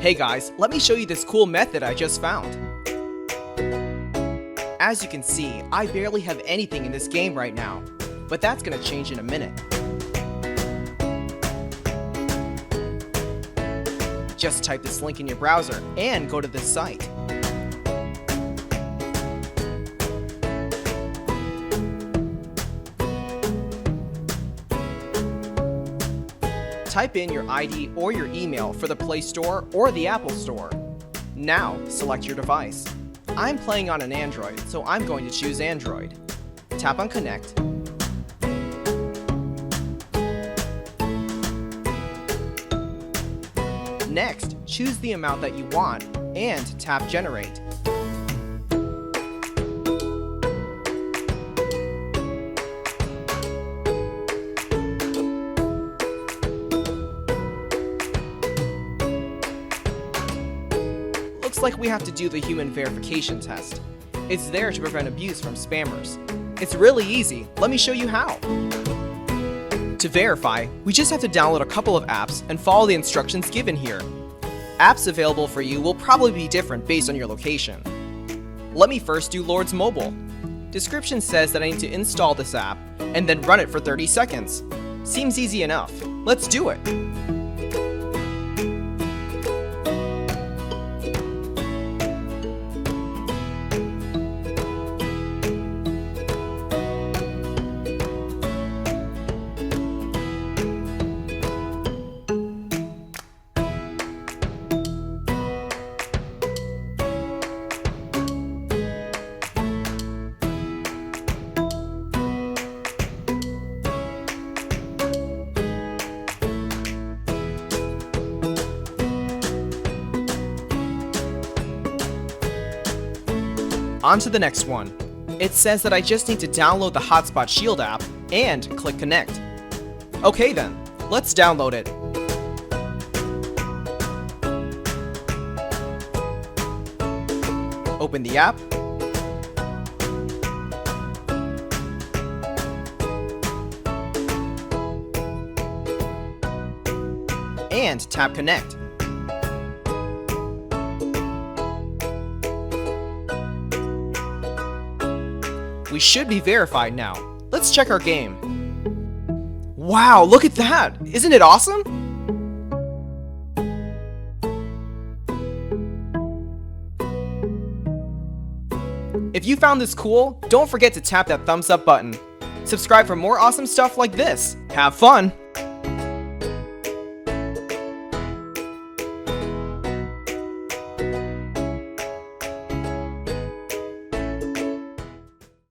Hey guys, let me show you this cool method I just found. As you can see, I barely have anything in this game right now, but that's gonna change in a minute. Just type this link in your browser and go to this site. Type in your ID or your email for the Play Store or the Apple Store. Now, select your device. I'm playing on an Android, so I'm going to choose Android. Tap on Connect. Next, choose the amount that you want and tap Generate. Looks like we have to do the human verification test. It's there to prevent abuse from spammers. It's really easy. Let me show you how. To verify, we just have to download a couple of apps and follow the instructions given here. Apps available for you will probably be different based on your location. Let me first do Lord's Mobile. Description says that I need to install this app and then run it for 30 seconds. Seems easy enough. Let's do it. On to the next one. It says that I just need to download the Hotspot Shield app and click Connect. Okay then, let's download it. Open the app. And tap Connect. We should be verified now. Let's check our game. Wow, look at that! Isn't it awesome? If you found this cool, don't forget to tap that thumbs up button. Subscribe for more awesome stuff like this. Have fun!